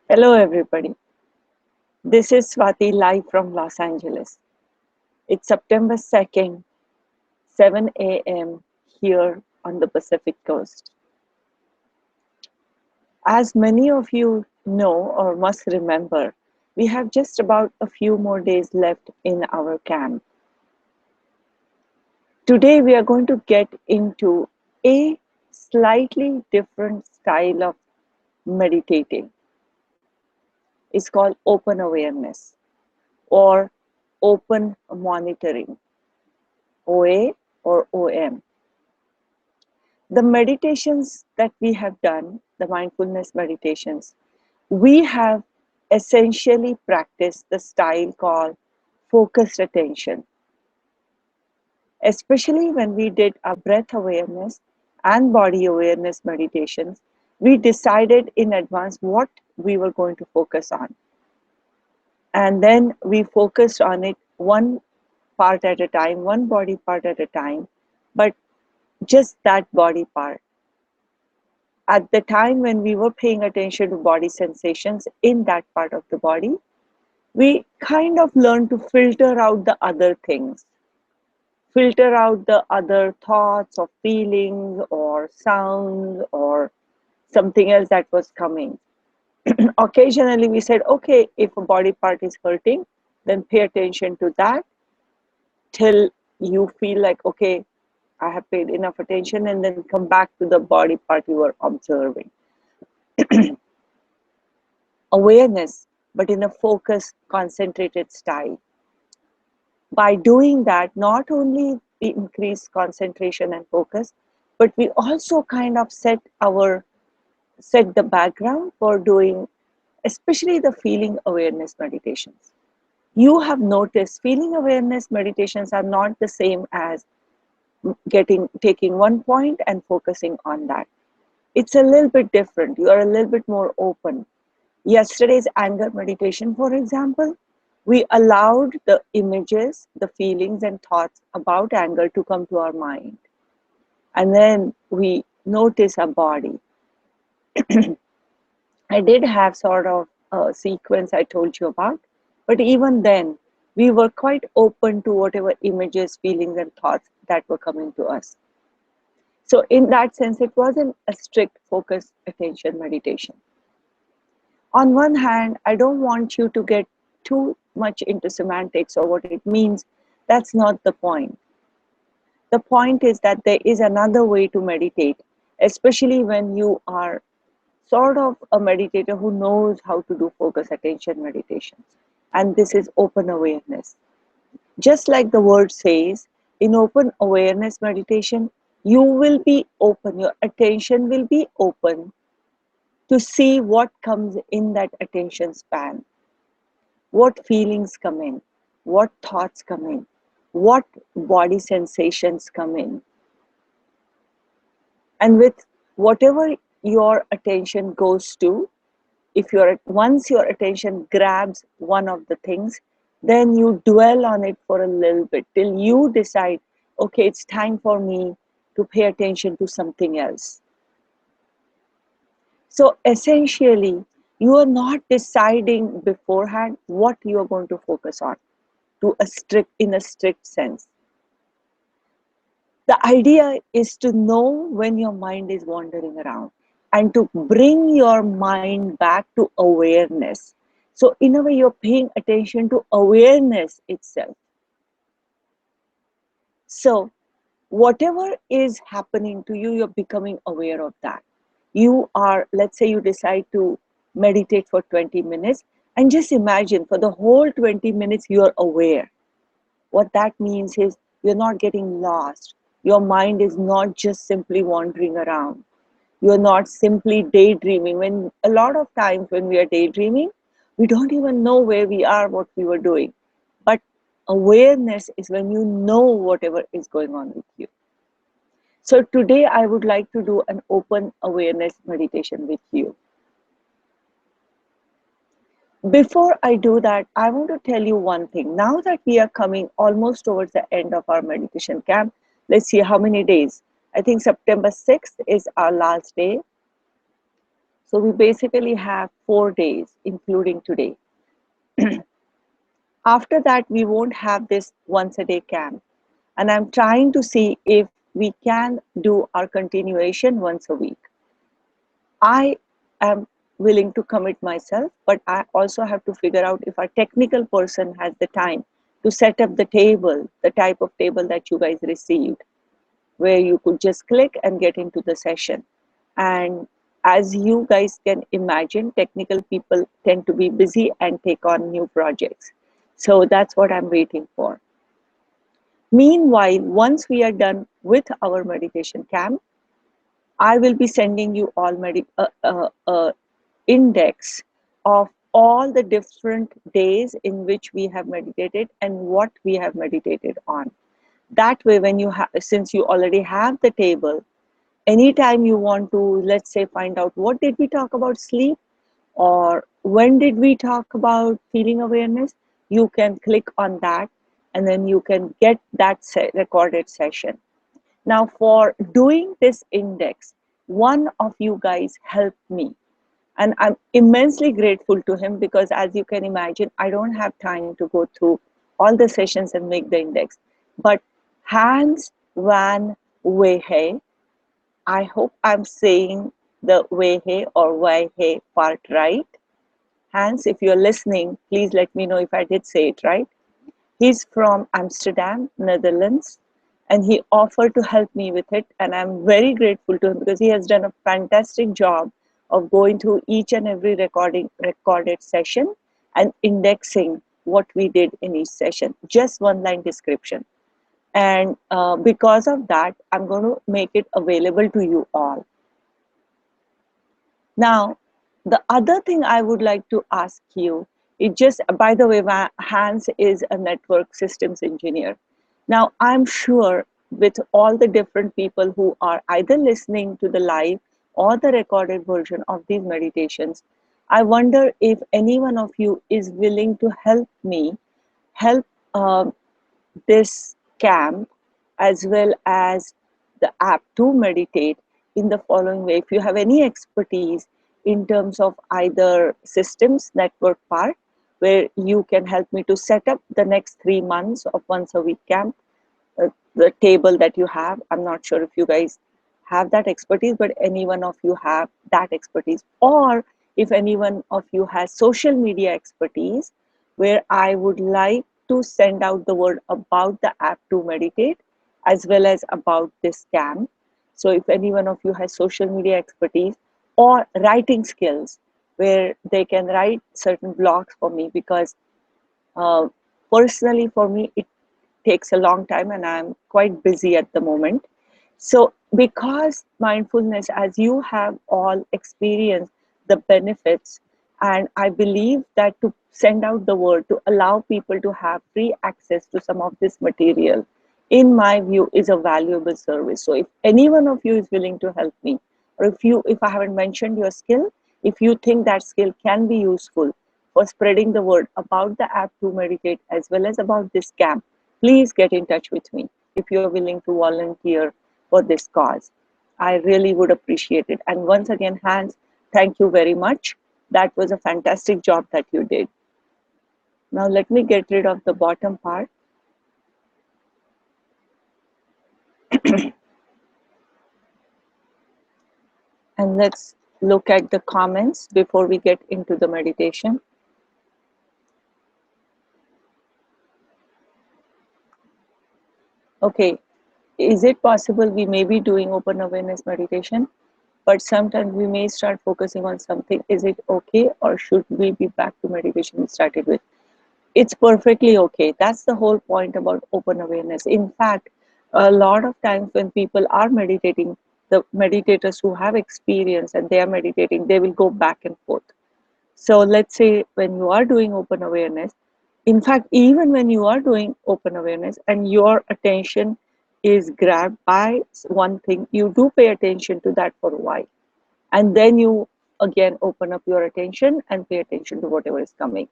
Hello, everybody. This is Swati live from Los Angeles. It's September 2nd, 7 a.m. here on the Pacific Coast. As many of you know or must remember, we have just about a few more days left in our camp. Today, we are going to get into a slightly different style of meditating. It's called open awareness or open monitoring. OA or OM. The meditations that we have done, the mindfulness meditations, we have essentially practiced the style called focused attention. Especially when we did our breath awareness and body awareness meditations, we decided in advance what we were going to focus on. And then we focused on it one part at a time, one body part at a time, but just that body part. At the time when we were paying attention to body sensations in that part of the body, we kind of learned to filter out the other things, filter out the other thoughts or feelings or sounds or something else that was coming. Occasionally we said, okay, if a body part is hurting, then pay attention to that till you feel like, okay, I have paid enough attention, and then come back to the body part you were observing. Awareness, but in a focused, concentrated style. By doing that, not only we increase concentration and focus, but we also kind of set the background for doing especially the feeling awareness meditations. You have noticed feeling awareness meditations are not the same as taking one point and focusing on that. It's a little bit different. You are a little bit more open. Yesterday's anger meditation, for example, we allowed the images, the feelings and thoughts about anger to come to our mind. And then we notice our body. I did have sort of a sequence I told you about, but even then, we were quite open to whatever images, feelings and thoughts that were coming to us. So in that sense, it wasn't a strict focused attention meditation. On one hand, I don't want you to get too much into semantics or what it means. That's not the point. The point is that there is another way to meditate, especially when you are sort of a meditator who knows how to do focus attention meditations. And this is open awareness. Just like the word says, in open awareness meditation, you will be open, your attention will be open to see what comes in that attention span, what feelings come in, what thoughts come in, what body sensations come in. And with whatever your attention goes to, once your attention grabs one of the things, then you dwell on it for a little bit till you decide, okay, it's time for me to pay attention to something else. So essentially, you are not deciding beforehand what you are going to focus on in a strict sense. The idea is to know when your mind is wandering around and to bring your mind back to awareness. So in a way, you're paying attention to awareness itself. So whatever is happening to you, you're becoming aware of that. Let's say you decide to meditate for 20 minutes and just imagine for the whole 20 minutes you are aware. What that means is you're not getting lost. Your mind is not just simply wandering around. You're not simply daydreaming. When a lot of times when we are daydreaming, we don't even know where we are, what we were doing. But awareness is when you know whatever is going on with you. So today I would like to do an open awareness meditation with you. Before I do that, I want to tell you one thing. Now that we are coming almost towards the end of our meditation camp, let's see how many days. I think September 6th is our last day. So we basically have 4 days, including today. After that, we won't have this once a day camp. And I'm trying to see if we can do our continuation once a week. I am willing to commit myself, but I also have to figure out if our technical person has the time to set up the table, the type of table that you guys received, where you could just click and get into the session. And as you guys can imagine, technical people tend to be busy and take on new projects. So that's what I'm waiting for. Meanwhile, once we are done with our meditation camp, I will be sending you all index of all the different days in which we have meditated and what we have meditated on. That way, when you since you already have the table, anytime you want to, let's say, find out what did we talk about sleep, or when did we talk about feeling awareness, you can click on that and then you can get that recorded session. Now, for doing this index, one of you guys helped me, and I'm immensely grateful to him, because as you can imagine, I don't have time to go through all the sessions and make the index. But Hans van Wehe, I hope I'm saying the Wehe or Wehe part right. Hans, if you're listening, please let me know if I did say it right. He's from Amsterdam, Netherlands, and he offered to help me with it. And I'm very grateful to him, because he has done a fantastic job of going through each and every recorded session and indexing what we did in each session, just one line description. And because of that, I'm going to make it available to you all. Now, the other thing I would like to ask you is just, by the way, Hans is a network systems engineer. Now, I'm sure with all the different people who are either listening to the live or the recorded version of these meditations, I wonder if any one of you is willing to help me help this camp as well as the app to meditate in the following way. If you have any expertise in terms of either systems network part, where you can help me to set up the next 3 months of once a week camp, the table that you have, I'm not sure if you guys have that expertise, but any one of you have that expertise, or if any one of you has social media expertise, where I would like to send out the word about the app to meditate as well as about this camp. So if any one of you has social media expertise or writing skills, where they can write certain blogs for me, because uh, personally for me it takes a long time and I'm quite busy at the moment. So because mindfulness, as you have all experienced the benefits, and I believe that to send out the word to allow people to have free access to some of this material, in my view, is a valuable service. So if any one of you is willing to help me, or if I haven't mentioned your skill, if you think that skill can be useful for spreading the word about the app to meditate as well as about this camp, please get in touch with me if you're willing to volunteer for this cause. I really would appreciate it. And once again, Hans, thank you very much. That was a fantastic job that you did. Now let me get rid of the bottom part. And let's look at the comments before we get into the meditation. Okay, is it possible we may be doing open awareness meditation, but sometimes we may start focusing on something? Is it okay, or should we be back to meditation we started with? It's perfectly okay. That's the whole point about open awareness. In fact, a lot of times when people are meditating, the meditators who have experience and they are meditating, they will go back and forth. So let's say when you are doing open awareness, in fact, even when you are doing open awareness and your attention is grabbed by one thing, you do pay attention to that for a while. And then you again open up your attention and pay attention to whatever is coming.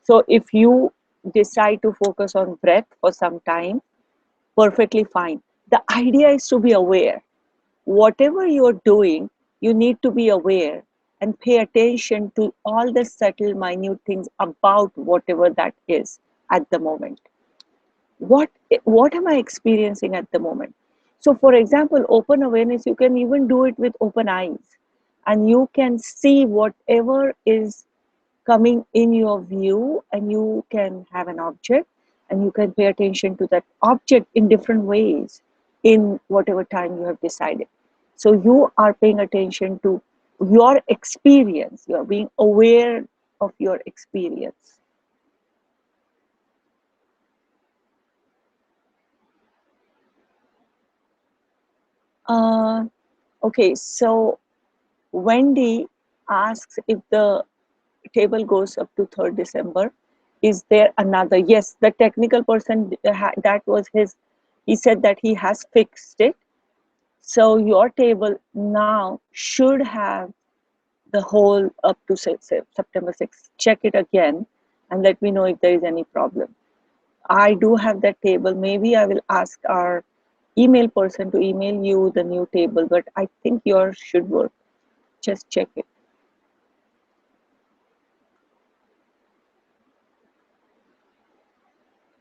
So if you decide to focus on breath for some time, perfectly fine. The idea is to be aware. Whatever you're doing, you need to be aware. and pay attention to all the subtle, minute things about whatever that is at the moment. What am I experiencing at the moment? So for example, open awareness, you can even do it with open eyes, and you can see whatever is coming in your view, and you can have an object and you can pay attention to that object in different ways in whatever time you have decided. So you are paying attention to your experience, you are being aware of your experience. uh, okay, so Wendy asks if the table goes up to 3rd December. Is there another? Yes, the technical person, that was his, he said that he has fixed it. So your table now should have the whole up to September 6th. Check it again and let me know if there is any problem. I do have that table. Maybe I will ask our email person to email you the new table, but I think yours should work. Just check it.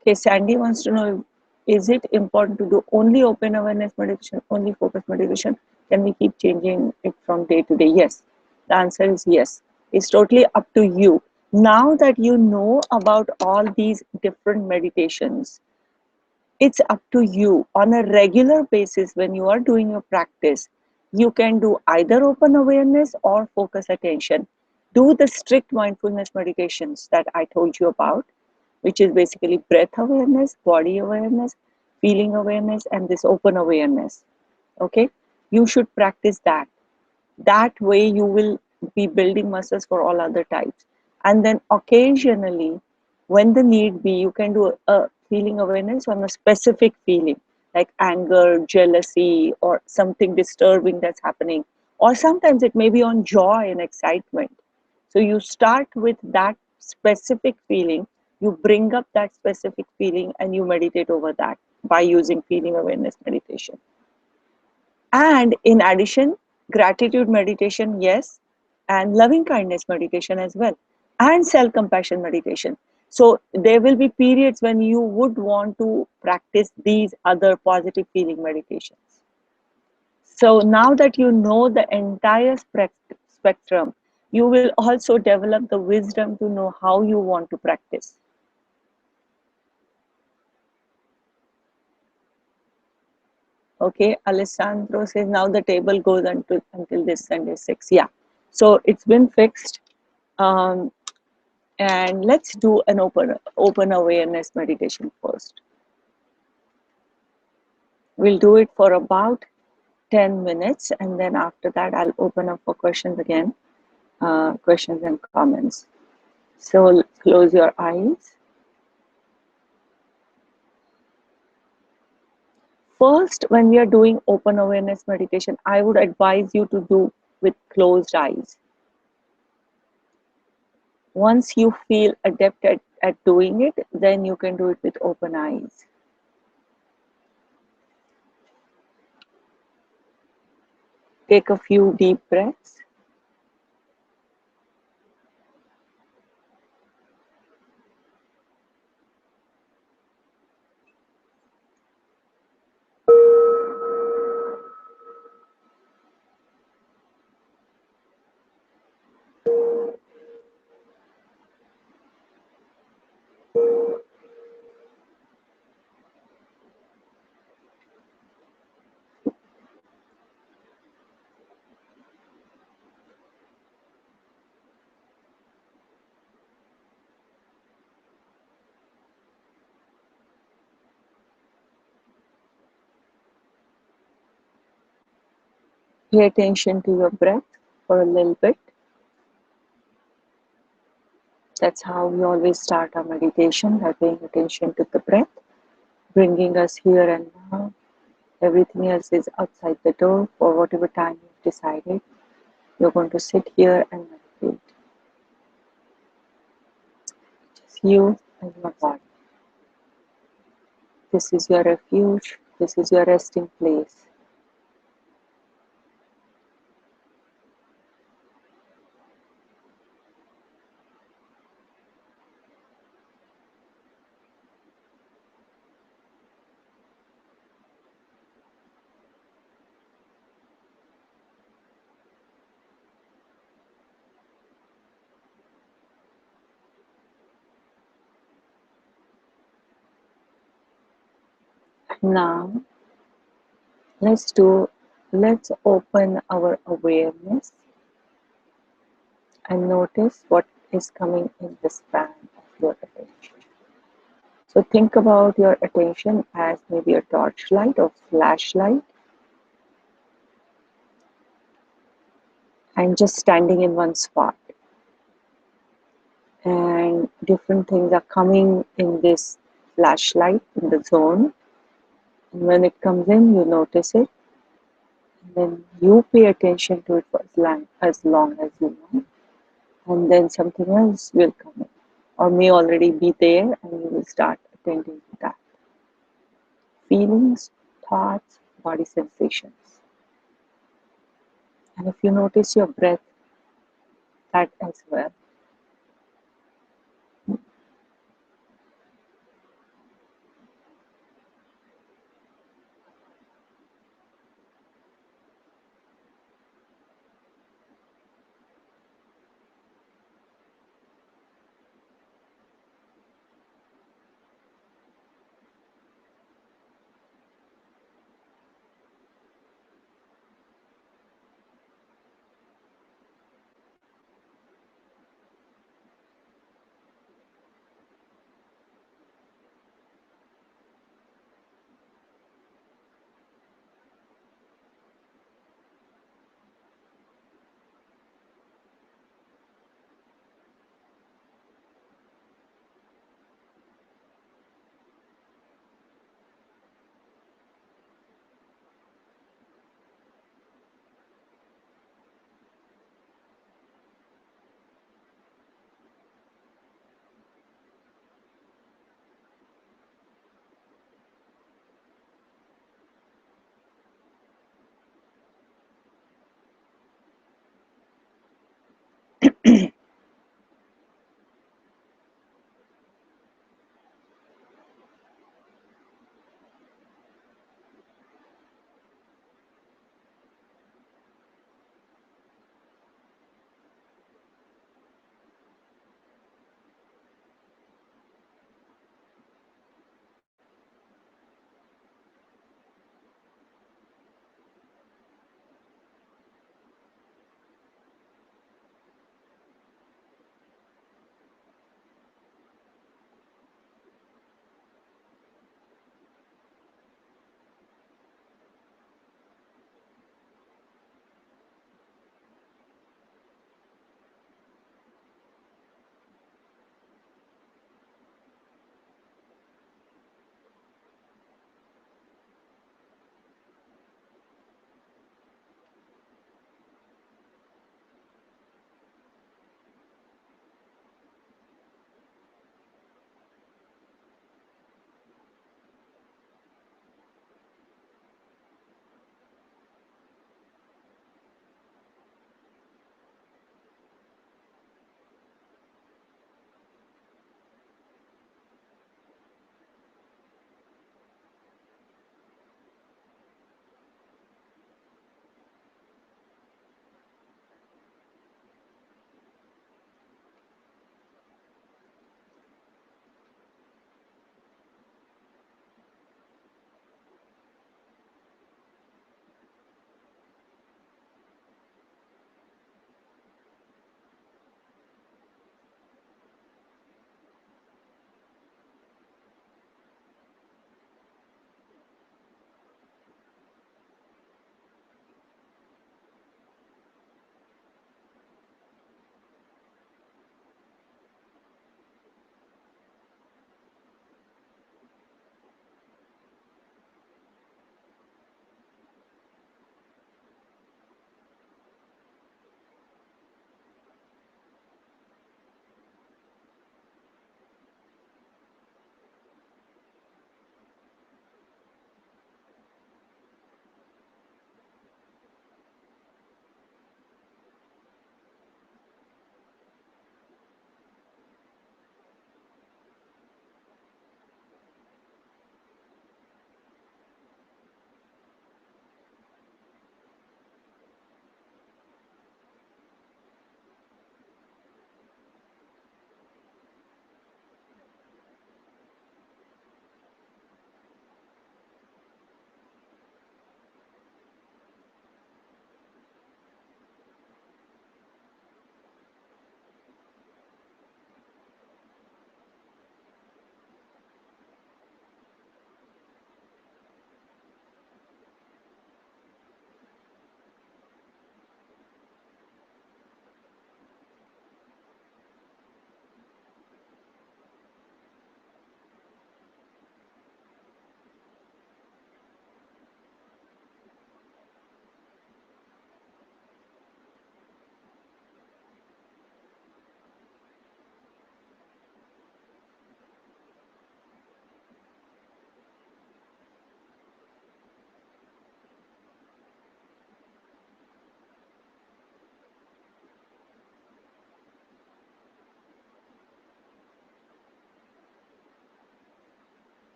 Okay, Sandy wants to know, is it important to do only open awareness meditation, only focus meditation? Can we keep changing it from day to day? Yes. The answer is yes. It's totally up to you. Now that you know about all these different meditations, it's up to you. On a regular basis, when you are doing your practice, you can do either open awareness or focus attention. Do the strict mindfulness meditations that I told you about, which is basically breath awareness, body awareness, feeling awareness, and this open awareness. Okay, you should practice that. That way you will be building muscles for all other types. And then occasionally, when the need be, you can do a feeling awareness on a specific feeling like anger, jealousy, or something disturbing that's happening. Or sometimes it may be on joy and excitement. So you start with that specific feeling, you bring up that specific feeling, and you meditate over that by using feeling awareness meditation. And in addition, gratitude meditation, yes, and loving kindness meditation as well, and self compassion meditation. So there will be periods when you would want to practice these other positive feeling meditations. So now that you know the entire spectrum, you will also develop the wisdom to know how you want to practice. Okay, Alessandro says now the table goes until this Sunday 6. Yeah, so it's been fixed. Um, and let's do an open awareness meditation first. We'll do it for about 10 minutes, and then after that I'll open up for questions again, questions and comments. So close your eyes. First, when we are doing open awareness meditation, I would advise you to do with closed eyes. Once you feel adept at doing it, then you can do it with open eyes. Take a few deep breaths. Pay attention to your breath for a little bit. That's how we always start our meditation, by paying attention to the breath, bringing us here and now. Everything else is outside the door for whatever time you've decided. You're going to sit here and meditate. Just you and your body. This is your refuge. This is your resting place. Now let's open our awareness and notice what is coming in the span of your attention. So think about your attention as maybe a torchlight or flashlight and just standing in one spot. And different things are coming in this flashlight in the zone. And when it comes in, you notice it. And then you pay attention to it for as long as you want. And then something else will come in or may already be there and you will start attending to that. Feelings, thoughts, body sensations. And if you notice your breath, that as well.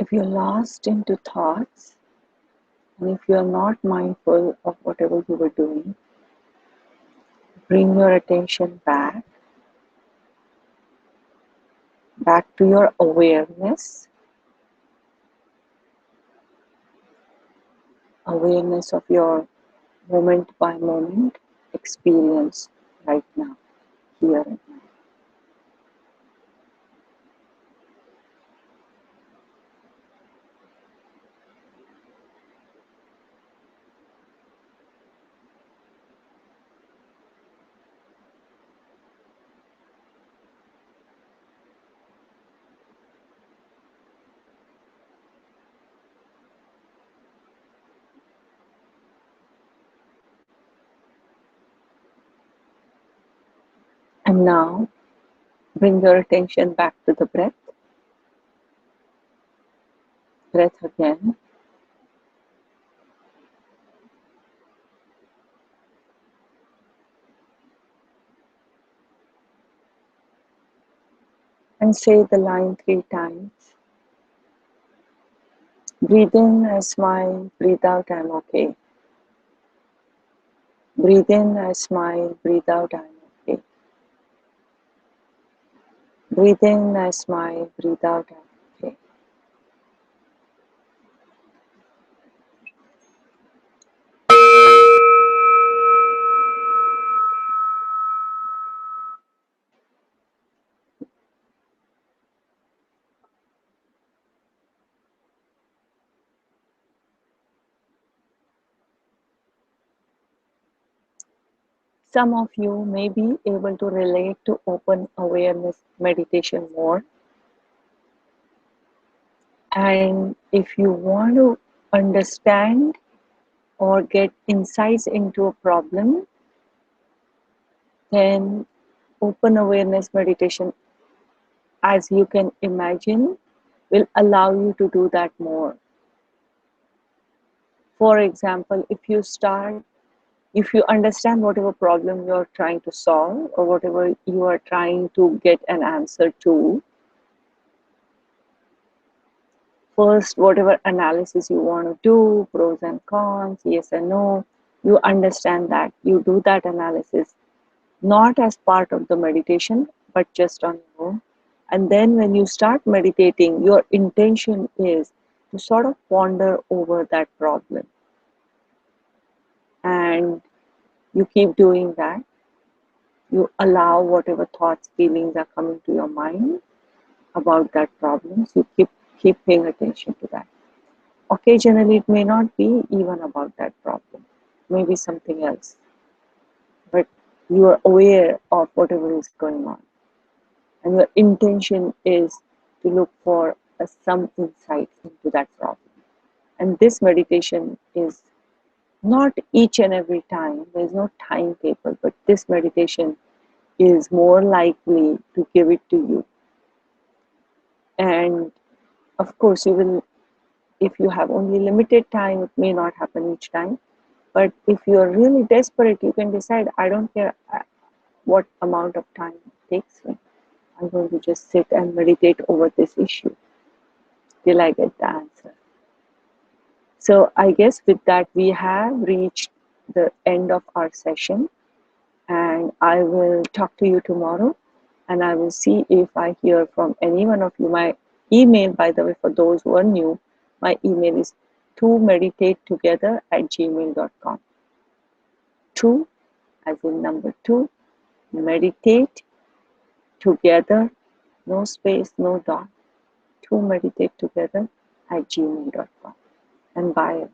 If you're lost into thoughts, and if you're not mindful of whatever you were doing, bring your attention back to your awareness of your moment by moment experience right now, here and now. And now bring your attention back to the breath. Breath again. And say the line 3 times. Breathe in, I smile. Breathe out, I'm okay. Breathe in, I smile. Breathe out, I'm okay. Breathe in, I smile. Breathe out, I'm okay. Some of you may be able to relate to open awareness meditation more. And if you want to understand or get insights into a problem, then open awareness meditation, as you can imagine, will allow you to do that more. For example, if you understand whatever problem you're trying to solve or whatever you are trying to get an answer to, first, whatever analysis you want to do, pros and cons, yes and no, you understand that. You do that analysis, not as part of the meditation, but just on your own. And then when you start meditating, your intention is to sort of ponder over that problem. And you keep doing that. You allow whatever thoughts, feelings are coming to your mind about that problem. So you keep paying attention to that. Occasionally, it may not be even about that problem, maybe something else. But you are aware of whatever is going on. And your intention is to look for some insight into that problem. And this meditation is not each and every time, there's no timetable, but this meditation is more likely to give it to you. And of course, you will, if you have only limited time, it may not happen each time. But if you're really desperate, you can decide, I don't care what amount of time it takes me. I'm going to just sit and meditate over this issue till I get the answer. So I guess with that, we have reached the end of our session, and I will talk to you tomorrow, and I will see if I hear from any one of you. My email, by the way, for those who are new, my email is to-meditate-together@gmail.com. To, as in number 2, meditate together, no space, no dot, to meditate together@gmail.com. And bye.